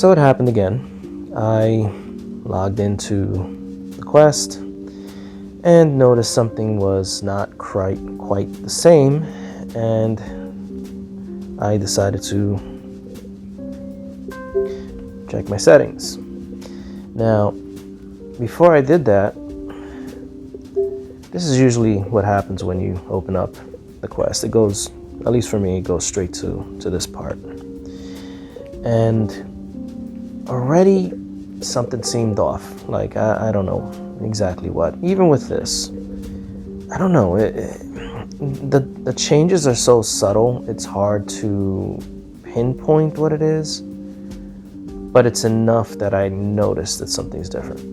So it happened again. I logged into the Quest and noticed something was not quite the same, and I decided to check my settings. Now, before I did that, this is usually what happens when you open up the Quest. It goes, at least for me, it goes straight to this part. And already something seemed off. Like, I don't know exactly what. Even with this, I don't know. The changes are so subtle, it's hard to pinpoint what it is. But it's enough that I noticed that something's different.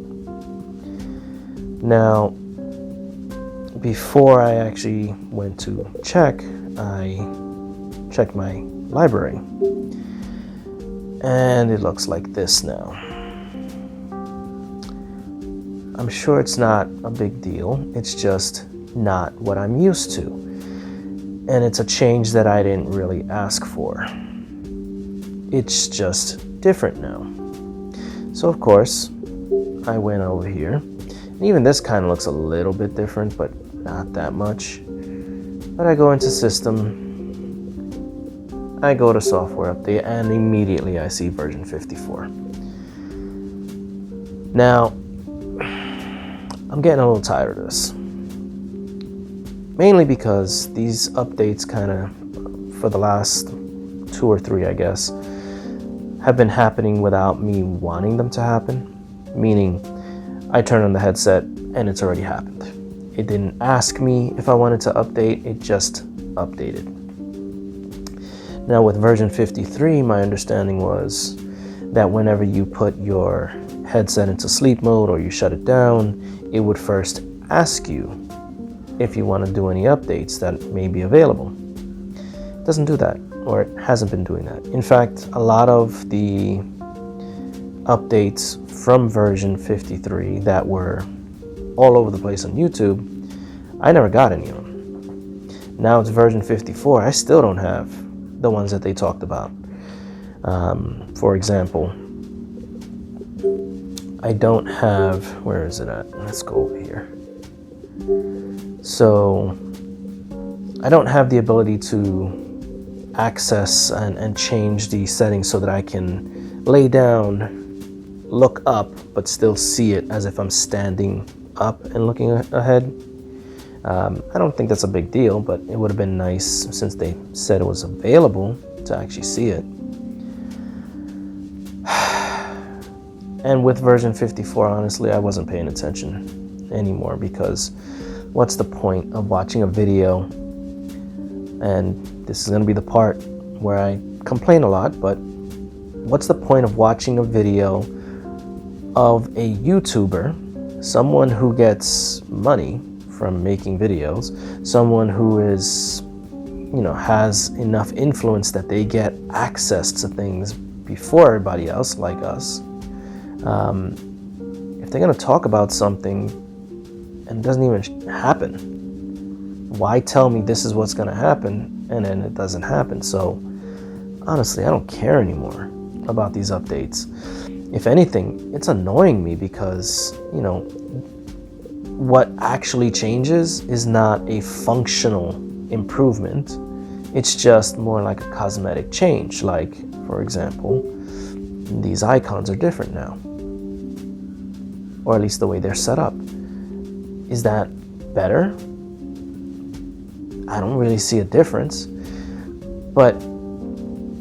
Now, before I actually went to check, I checked my library. And it looks like this now. I'm sure it's not a big deal. It's just not what I'm used to. And it's a change that I didn't really ask for. It's just different now. So of course, I went over here. And even this kind of looks a little bit different, but not that much. But I go into System, I go to Software Update, and immediately I see version 54. Now, I'm getting a little tired of this. Mainly because these updates kind of, for the last 2 or 3, I guess, have been happening without me wanting them to happen. Meaning, I turn on the headset and it's already happened. It didn't ask me if I wanted to update, it just updated. Now with version 53, my understanding was that whenever you put your headset into sleep mode or you shut it down, it would first ask you if you want to do any updates that may be available. It doesn't do that, or it hasn't been doing that. In fact, a lot of the updates from version 53 that were all over the place on YouTube, I never got any of them. Now it's version 54, I still don't have the ones that they talked about. For example, I don't have, where is it at? Let's go over here. So I don't have the ability to access and change the settings so that I can lay down, look up, but still see it as if I'm standing up and looking ahead. I don't think that's a big deal, but it would have been nice since they said it was available to actually see it. And with version 54, honestly, I wasn't paying attention anymore, because what's the point of watching a video? And this is going to be the part where I complain a lot, but what's the point of watching a video of a YouTuber, someone who gets money from making videos, someone who is, has enough influence that they get access to things before everybody else, like us. If they're going to talk about something and it doesn't even happen, why tell me this is what's going to happen and then it doesn't happen? So honestly, I don't care anymore about these updates. If anything, it's annoying me because, what actually changes is not a functional improvement. It's just more like a cosmetic change. Like, for example, these icons are different now, or at least the way they're set up. Is that better? I don't really see a difference, but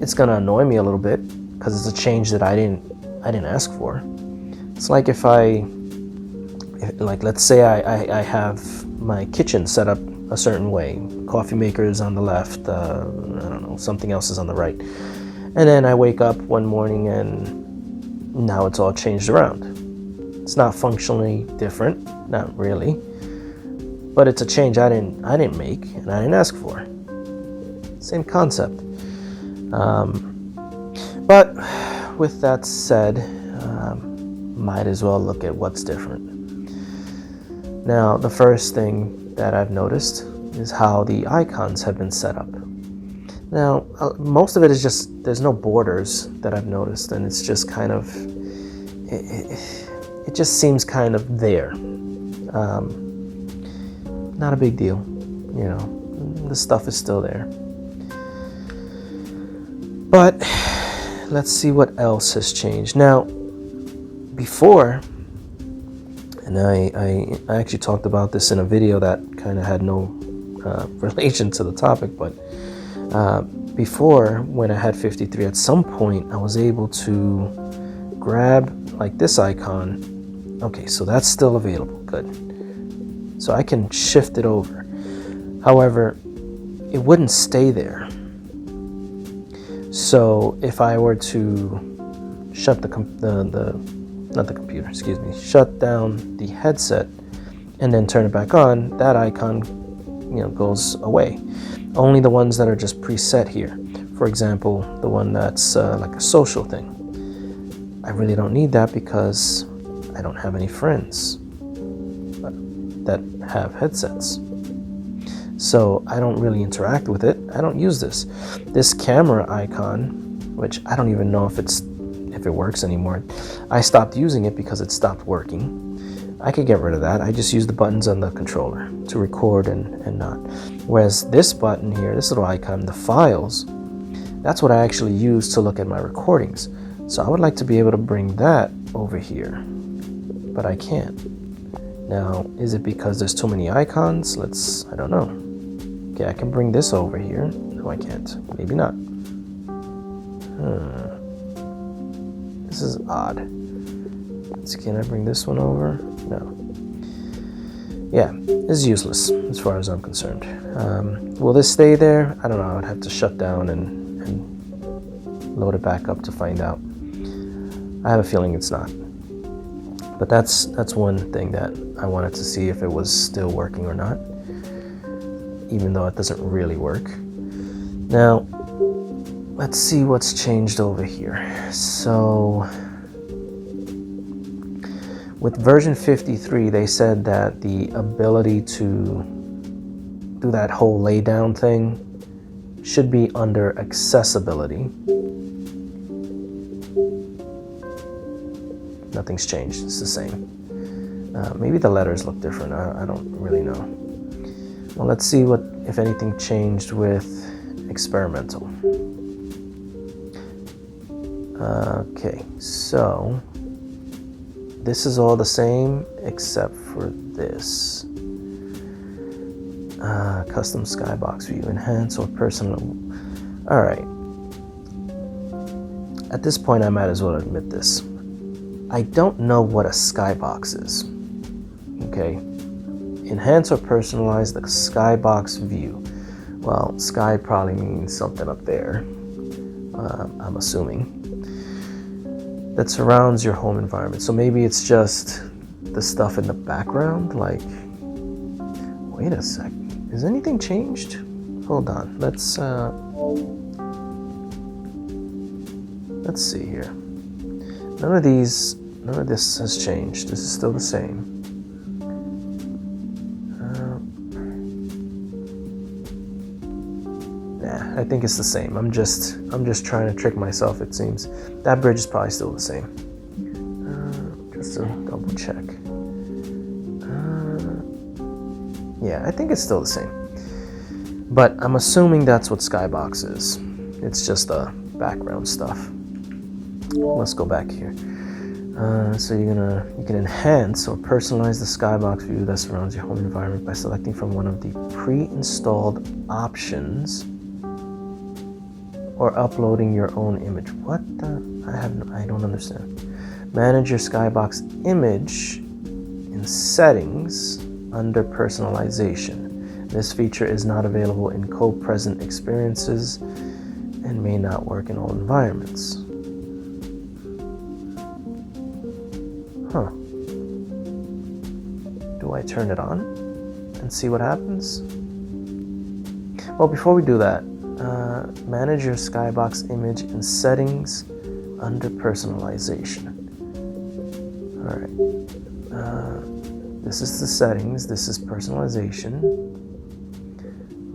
it's gonna annoy me a little bit because it's a change that I didn't ask for. It's like let's say I have my kitchen set up a certain way. Coffee maker is on the left, I don't know, something else is on the right. And then I wake up one morning and now it's all changed around. It's not functionally different, not really, but it's a change I didn't make and I didn't ask for. Same concept. But with that said, might as well look at what's different. Now, the first thing that I've noticed is how the icons have been set up. Now, most of it is just, there's no borders that I've noticed, and it's just kind of, it just seems kind of there. Not a big deal, you know, the stuff is still there. But let's see what else has changed. Now, before, and I actually talked about this in a video that kind of had no relation to the topic, but before, when I had 53, at some point I was able to grab like this icon. Okay, so that's still available, good. So I can shift it over. However, it wouldn't stay there. So if I were to shut shut down the headset and then turn it back on, that icon, you know, goes away. Only the ones that are just preset here. For example, the one that's like a social thing. I really don't need that because I don't have any friends that have headsets. So I don't really interact with it. I don't use this. This camera icon, which I don't even know if it works anymore. I stopped using it because it stopped working. I could get rid of that. I just use the buttons on the controller to record and not. Whereas this button here, this little icon, the files, that's what I actually use to look at my recordings. So I would like to be able to bring that over here, but I can't. Now, is it because there's too many icons? I don't know. Okay, I can bring this over here. No, I can't. Maybe not. This is odd. Can I bring this one over? No. Yeah, it's useless as far as I'm concerned. Will this stay there? I don't know. I would have to shut down and load it back up to find out. I have a feeling it's not. But that's one thing that I wanted to see if it was still working or not, even though it doesn't really work. Now, let's see what's changed over here. So, with version 53, they said that the ability to do that whole lay down thing should be under accessibility. Nothing's changed, it's the same. Maybe the letters look different, I don't really know. Well, let's see what, if anything, changed with experimental. Okay, so this is all the same except for this. Custom skybox view, enhance or personal. All right. At this point, I might as well admit this. I don't know what a skybox is. Okay. Enhance or personalize the skybox view. Well, sky probably means something up there. I'm assuming. That surrounds your home environment. So maybe it's just the stuff in the background, like, wait a sec, has anything changed? Hold on, let's see here. None of this has changed. This is still the same. I think it's the same. I'm just trying to trick myself, it seems. That bridge is probably still the same. Just to double check. Yeah, I think it's still the same. But I'm assuming that's what Skybox is. It's just the background stuff. Let's go back here. So you can enhance or personalize the skybox view that surrounds your home environment by selecting from one of the pre-installed options or uploading your own image. What the? I don't understand. Manage your skybox image in settings under personalization. This feature is not available in co-present experiences and may not work in all environments. Huh. Do I turn it on and see what happens? Well, before we do that, manage your skybox image in settings under personalization. All right. This is the settings. This is personalization.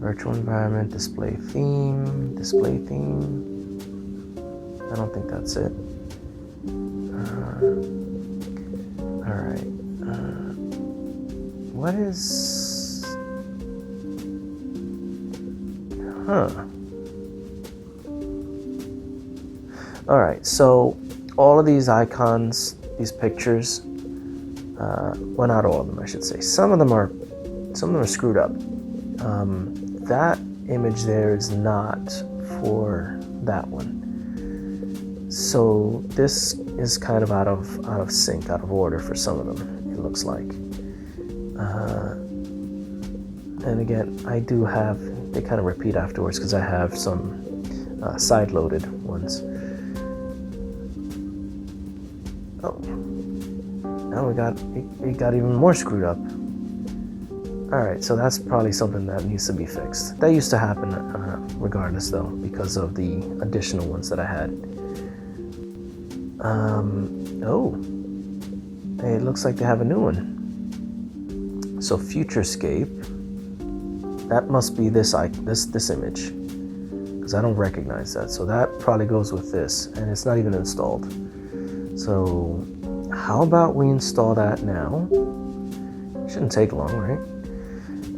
Virtual environment, display theme. I don't think that's it. All right. What is? All right. So all of these icons, these pictures. Well, not all of them, I should say. Some of them are screwed up. That image there is not for that one. So this is kind of out of sync, out of order for some of them, it looks like. And again, I do have, they kind of repeat afterwards because I have some side-loaded ones. Oh, now it got even more screwed up. Alright, so that's probably something that needs to be fixed. That used to happen regardless though, because of the additional ones that I had. Oh, hey, it looks like they have a new one. So Futurescape, that must be this image, because I don't recognize that. So that probably goes with this, and it's not even installed. So how about we install that now? Shouldn't take long, right?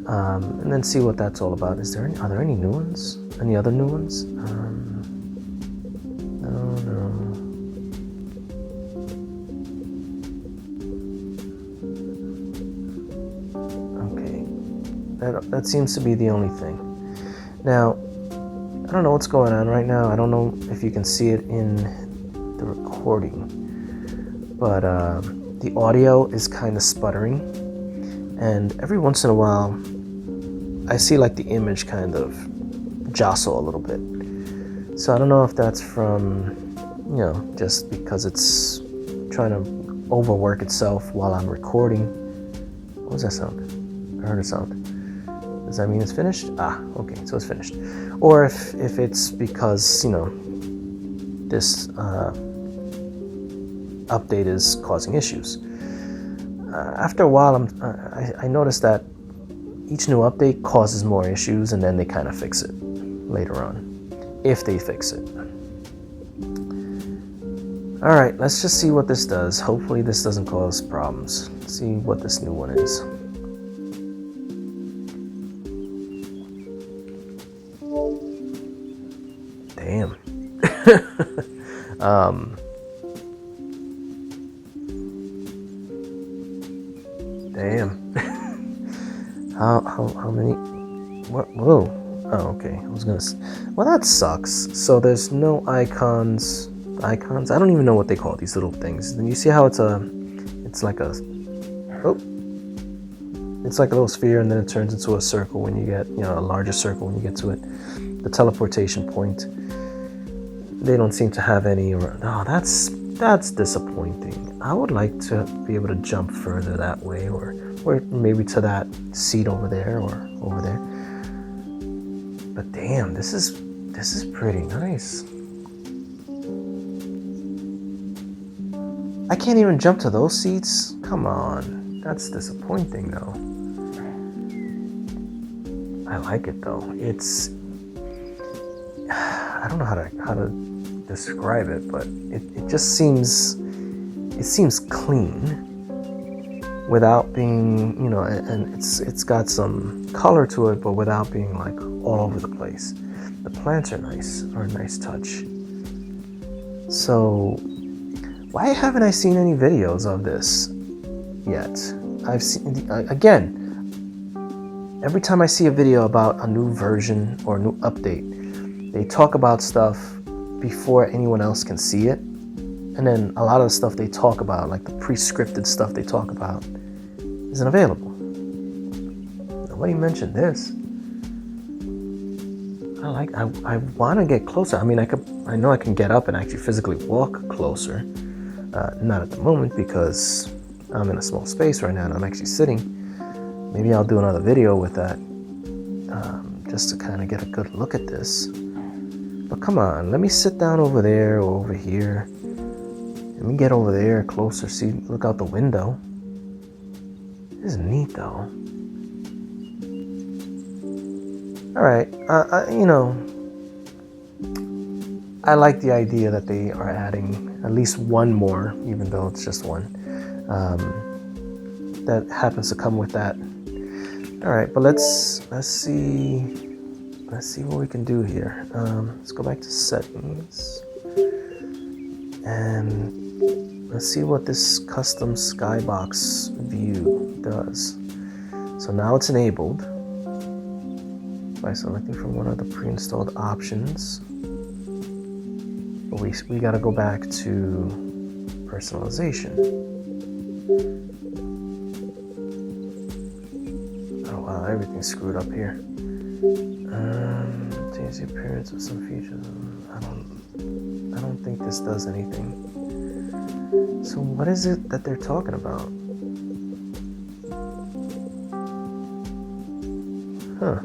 And then see what that's all about. Are there any new ones? Any other new ones? No. Okay, that seems to be the only thing. Now, I don't know what's going on right now. I don't know if you can see it in the recording, but the audio is kind of sputtering, and every once in a while I see like the image kind of jostle a little bit. So I don't know if that's from, just because it's trying to overwork itself while I'm recording. What was that sound? I heard a sound. Does that mean it's finished? Ah, okay, so it's finished. Or if it's because, this update is causing issues. After a while, I noticed that each new update causes more issues, and then they kind of fix it later on, if they fix it. All right, let's just see what this does. Hopefully this doesn't cause problems. Let's see what this new one is. Damn. Damn. How many? What? Whoa. Oh, okay. I was gonna. Well, that sucks. So there's no icons. I don't even know what they call these little things. And you see how it's like a little sphere, and then it turns into a circle when you get, a larger circle when you get to it. The teleportation point. They don't seem to have any. Oh, that's disappointing. I would like to be able to jump further that way, or maybe to that seat over there, or over there. But damn, this is pretty nice. I can't even jump to those seats? Come on. That's disappointing though. I like it though. I don't know how to describe it, but it just seems clean without being, and it's got some color to it, but without being like all over the place. The plants are nice, are a nice touch. So why haven't I seen any videos of this yet? I've seen, again, every time I see a video about a new version or a new update, they talk about stuff before anyone else can see it. And then a lot of the stuff they talk about, like the pre-scripted stuff they talk about, isn't available. Nobody mentioned this. I want to get closer. I mean, I know I can get up and actually physically walk closer. Not at the moment because I'm in a small space right now and I'm actually sitting. Maybe I'll do another video with that, just to kind of get a good look at this. But come on, let me sit down over there or over here. Let me get over there closer, look out the window. This is neat though. All right, you know, I like the idea that they are adding at least one more, even though it's just one, that happens to come with that. All right, but let's see what we can do here. Let's go back to settings, and let's see what this custom skybox view does. So now it's enabled by selecting from one of the pre-installed options. But we got to go back to personalization. Oh wow, everything's screwed up here. Change the appearance of some features. I don't think this does anything. So what is it that they're talking about? Huh.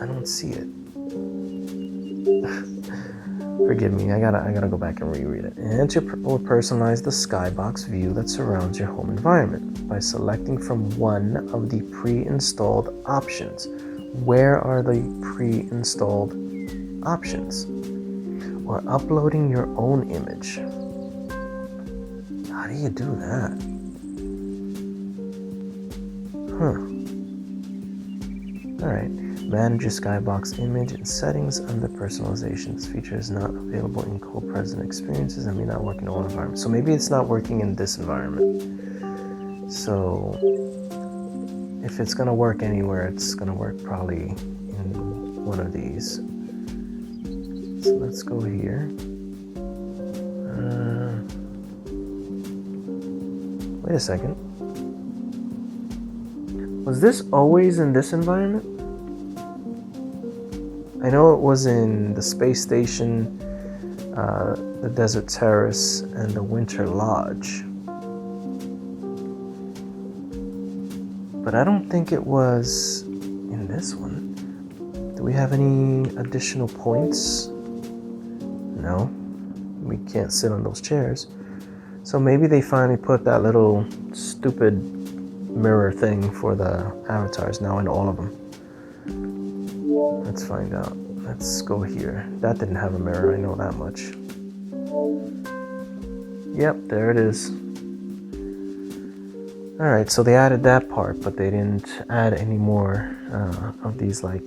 I don't see it. Forgive me, I gotta go back and reread it. Enter or personalize the skybox view that surrounds your home environment by selecting from one of the pre-installed options. Where are the pre-installed options? Or uploading your own image. How do you do that? Huh. Alright. Manage your skybox image in settings under personalization. This feature is not available in co-present experiences and may not work in all environments. So maybe it's not working in this environment. So if it's gonna work anywhere, it's gonna work probably in one of these. So let's go here. Wait a second. Was this always in this environment? I know it was in the space station, the desert terrace, and the winter lodge. But I don't think it was in this one. Do we have any additional points? No, we can't sit on those chairs. So maybe they finally put that little stupid mirror thing for the avatars now in all of them. Let's find out. Let's go here. That didn't have a mirror, I know that much. Yep, there it is. Alright, so they added that part, but they didn't add any more of these like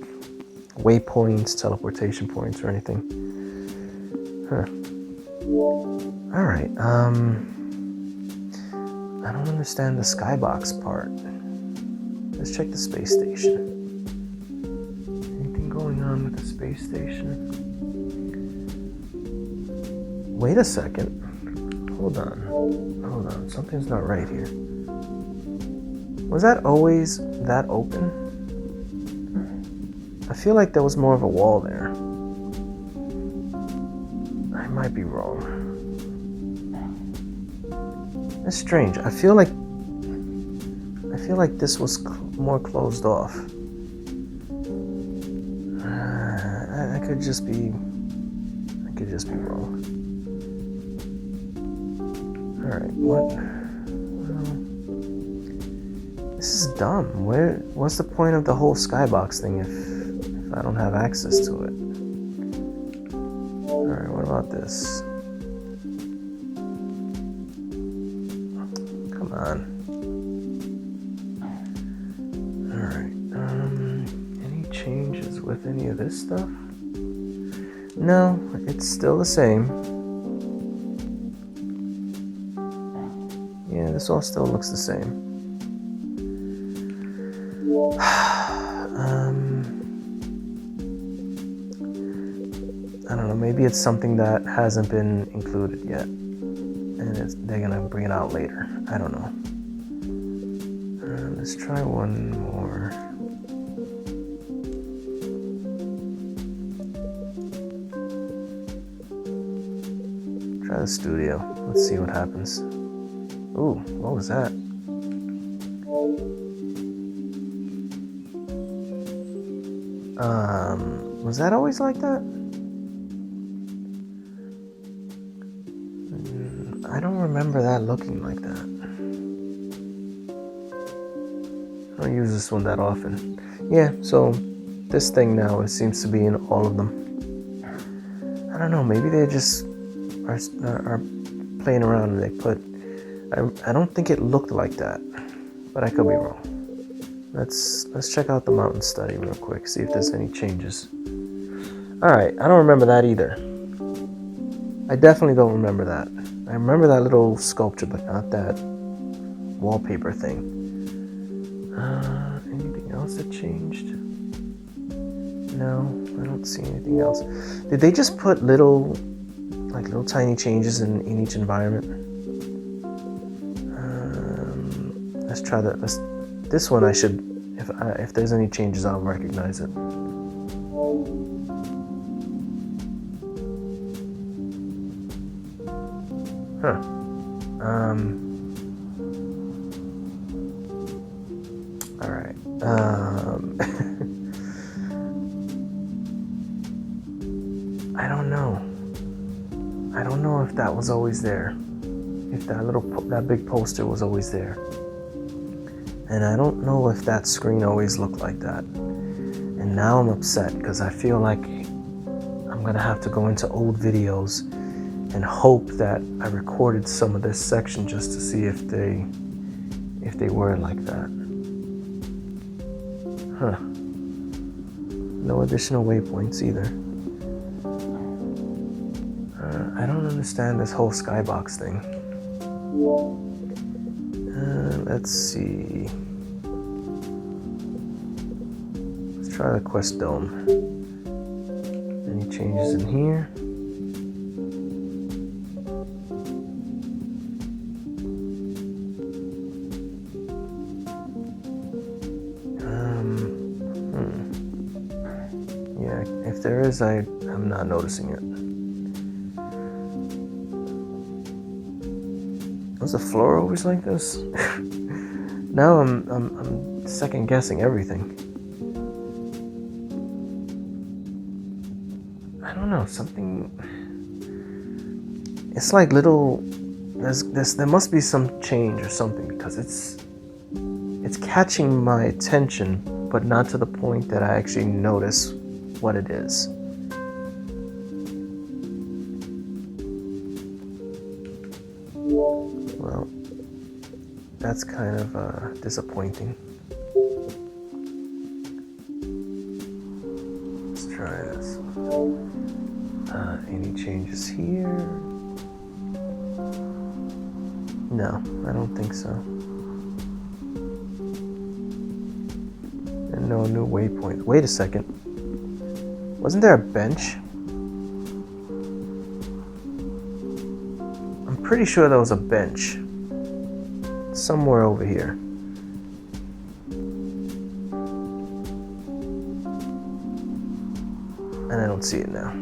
waypoints, teleportation points, or anything. Huh. Alright, I don't understand the skybox part. Let's check the space station. Anything going on with the space station? Wait a second. Hold on. Something's not right here. Was that always that open? I feel like there was more of a wall there. I might be wrong. That's strange. I feel like this was more closed off. I could just be wrong. All right, what? This is dumb. What's the point of the whole skybox thing if I don't have access to it? All right, what about this? Come on. All right. Any changes with any of this stuff? No, it's still the same. Yeah, this all still looks the same. I don't know, maybe it's something that hasn't been included yet, and they're gonna bring it out later. I don't know. Let's try one more. Try the studio. Let's see what happens. Ooh, what was that? Was that always like that? I don't remember that looking like that. I don't use this one that often. Yeah, so this thing now, it seems to be in all of them. I don't know, maybe they just are playing around and they put... I don't think it looked like that, but I could be wrong. Let's check out the mountain study real quick, see if there's any changes. Alright, I don't remember that either. I definitely don't remember that. I remember that little sculpture, but not that wallpaper thing. Anything else that changed? No, I don't see anything else. Did they just put little tiny changes in each environment? Let's try that. This one I should, if there's any changes, I'll recognize it. Huh. All right. I don't know. I don't know if that was always there. If that big poster was always there. And I don't know if that screen always looked like that. And now I'm upset because I feel like I'm gonna have to go into old videos and hope that I recorded some of this section just to see if they were like that. Huh. No additional waypoints either. I don't understand this whole skybox thing. Let's see. Let's try the Quest Dome. Any changes in here? Yeah, if there is, I'm not noticing it. Was the floor always like this? Now I'm second guessing everything. I don't know, something. It's like little. There must be some change or something because it's catching my attention, but not to the point that I actually notice what it is. Well, that's kind of disappointing. Let's try this. Any changes here? No, I don't think so. And no new waypoint. Wait a second. Wasn't there a bench? I'm pretty sure there was a bench somewhere over here. And I don't see it now.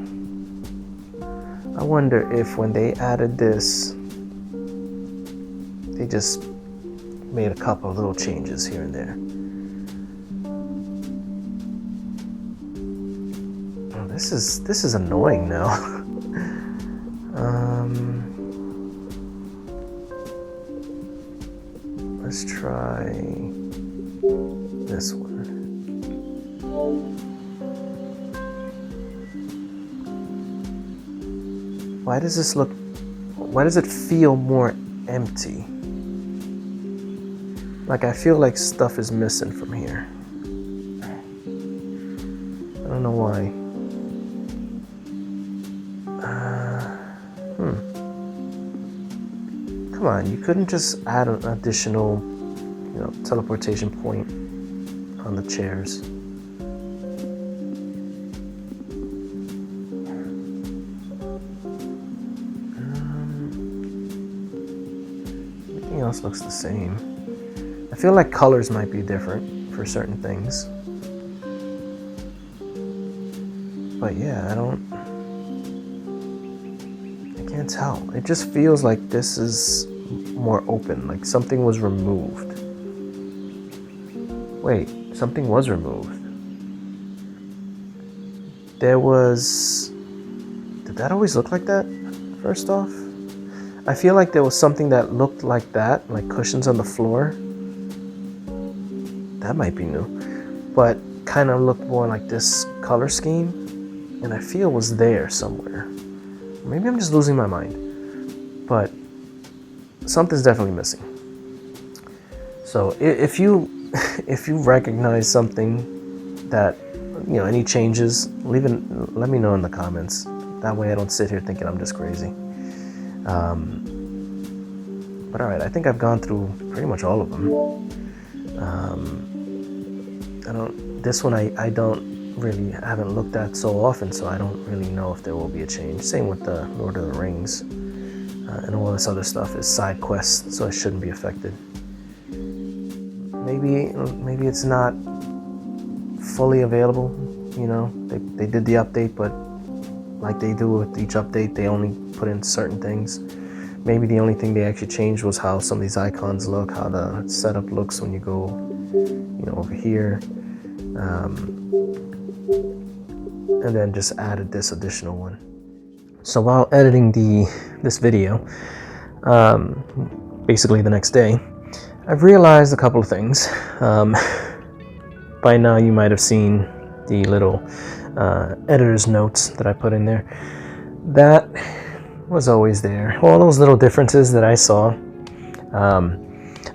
I wonder if when they added this, they just made a couple of little changes here and there. Oh, this is annoying now. Let's try this one. Why does it feel more empty? Like I feel like stuff is missing from here. I don't know why. Come on, you couldn't just add an additional, teleportation point on the chairs. Everything else looks the same. I feel like colors might be different for certain things. But yeah, I can't tell. It just feels like this is more open, like something was removed. Wait, something was removed. Did that always look like that, first off? I feel like there was something that looked like that, like cushions on the floor. That might be new. But kind of looked more like this color scheme, and I feel was there somewhere. Maybe I'm just losing my mind, but something's definitely missing. So if you recognize something that, you know, any changes, let me know in the comments. That way I don't sit here thinking I'm just crazy. But all right, I think I've gone through pretty much all of them. This one I haven't looked at so often, so I don't really know if there will be a change. Same with the Lord of the Rings, and all this other stuff is side quests, so it shouldn't be affected. Maybe it's not fully available. You know, they did the update, but like they do with each update, they only put in certain things. Maybe the only thing they actually changed was how some of these icons look, how the setup looks when you go, you know, over here, and then just added this additional one. So while editing this video, basically the next day, I've realized a couple of things. By now you might have seen the little editor's notes that I put in there. That was always there. All those little differences that I saw. I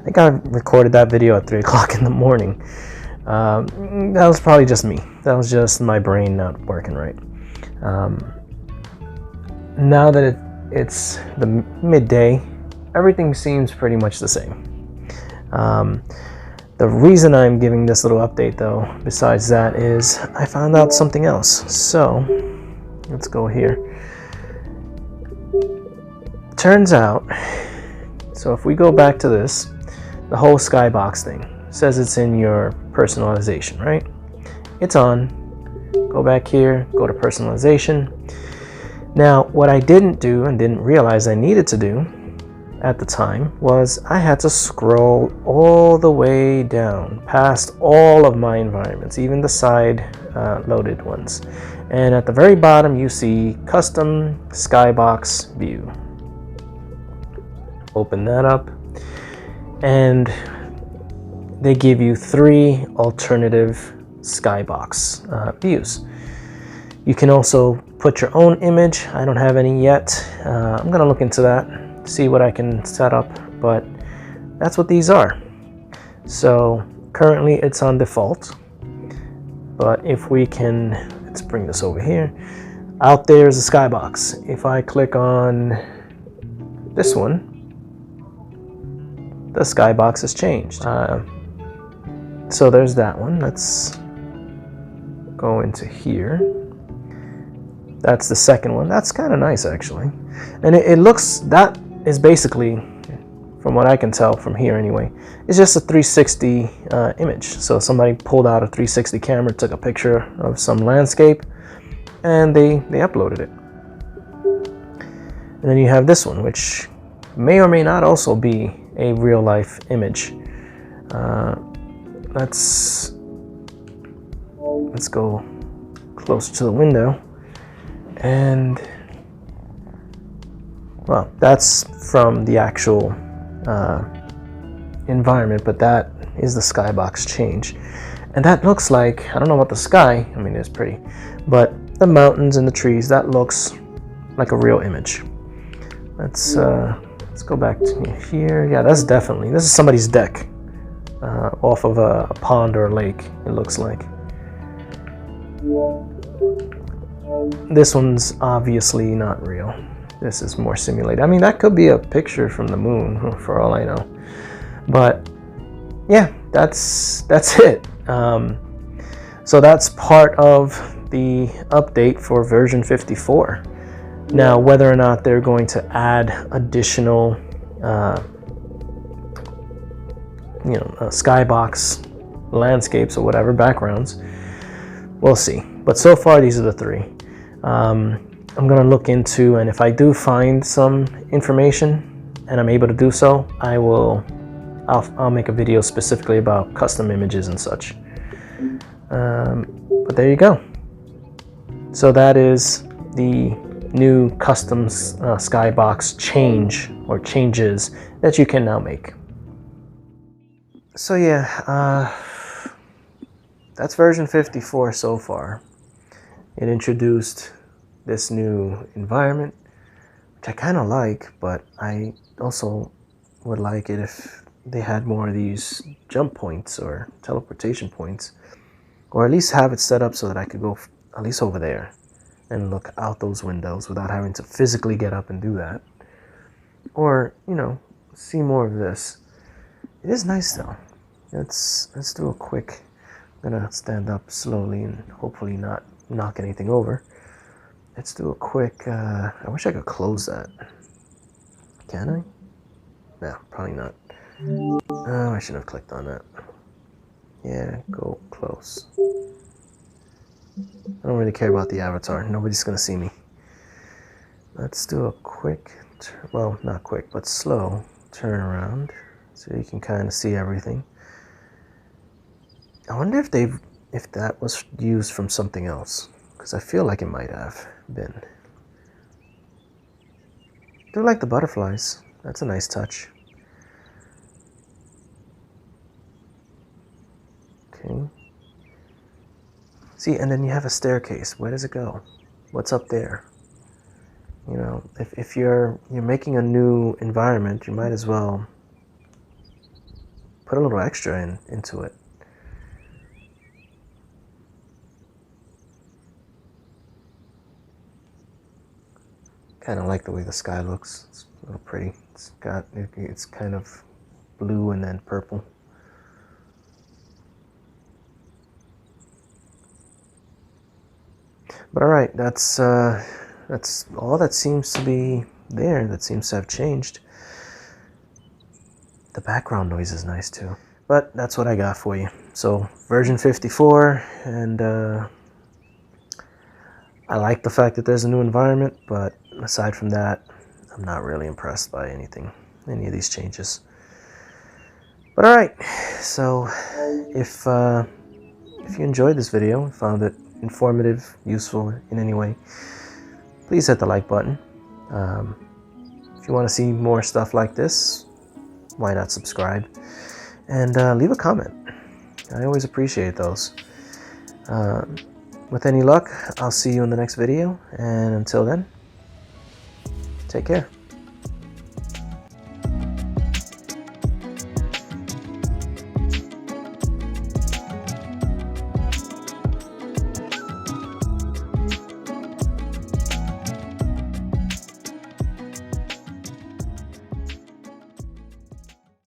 think I recorded that video at 3 o'clock in the morning. That was probably just me. That was just my brain not working right. Now that it's the midday, everything seems pretty much the same. The reason I'm giving this little update, though, besides that, is I found out something else. So let's go here. Turns out, so if we go back to this, the whole skybox thing says it's in your personalization, right? It's on. Go back here, go to personalization. Now, what I didn't do and didn't realize I needed to do at the time was I had to scroll all the way down past all of my environments, even the side loaded ones. And at the very bottom, you see custom skybox view. Open that up, and they give you 3 alternative skybox views. You can also put your own image. I don't have any yet. I'm gonna look into that, see what I can set up, but that's what these are. So currently it's on default, but if we can, let's bring this over here. Out there is a skybox. If I click on this one, the skybox has changed. So there's that one. Let's go into here. That's the second one. That's kind of nice, actually. And it looks, that is basically, from what I can tell from here anyway, it's just a 360 image. So somebody pulled out a 360 camera, took a picture of some landscape, and they uploaded it. And then you have this one, which may or may not also be a real life image. Let's go closer to the window, and well, that's from the actual environment, but that is the skybox change. And that looks like, I don't know about the sky, I mean it's pretty, but the mountains and the trees, that looks like a real image. Let's go back to here. Yeah, that's definitely, this is somebody's deck off of a pond or a lake, it looks like. This one's obviously not real. This is more simulated. I mean, that could be a picture from the moon for all I know. But yeah, that's it. So that's part of the update for version 54. Now, whether or not they're going to add additional skybox landscapes or whatever, backgrounds, we'll see. But so far, these are the 3. I'm gonna look into, and if I do find some information and I'm able to do so, I'll make a video specifically about custom images and such. But there you go. So that is the new custom skybox changes that you can now make. So yeah, that's version 54 so far. It introduced this new environment, which I kind of like, but I also would like it if they had more of these jump points or teleportation points, or at least have it set up so that I could go at least over there and look out those windows without having to physically get up and do that. Or, you know, see more of this. It is nice though. Let's do a quick, I'm gonna stand up slowly and hopefully not knock anything over. Let's do a quick, I wish I could close that. Can I? No, probably not. Oh, I shouldn't have clicked on that. Yeah, go close. I don't really care about the avatar. Nobody's gonna see me. Let's do a quick, well, not quick, but slow turn around so you can kind of see everything. I wonder if that was used from something else, because I feel like it might have been. I do like the butterflies. That's a nice touch. Okay. See, and then you have a staircase. Where does it go? What's up there? You know, if you're making a new environment, you might as well put a little extra into it. Kind of like the way the sky looks. It's a little pretty. It's kind of blue and then purple. But all right, that's all that seems to be there. That seems to have changed. The background noise is nice too. But that's what I got for you. So version 54, and I like the fact that there's a new environment, but aside from that, I'm not really impressed by any of these changes. But all right, so if you enjoyed this video and found it informative, useful in any way, please hit the like button. If you want to see more stuff like this, why not subscribe? And leave a comment. I always appreciate those. With any luck, I'll see you in the next video, and until then, take care.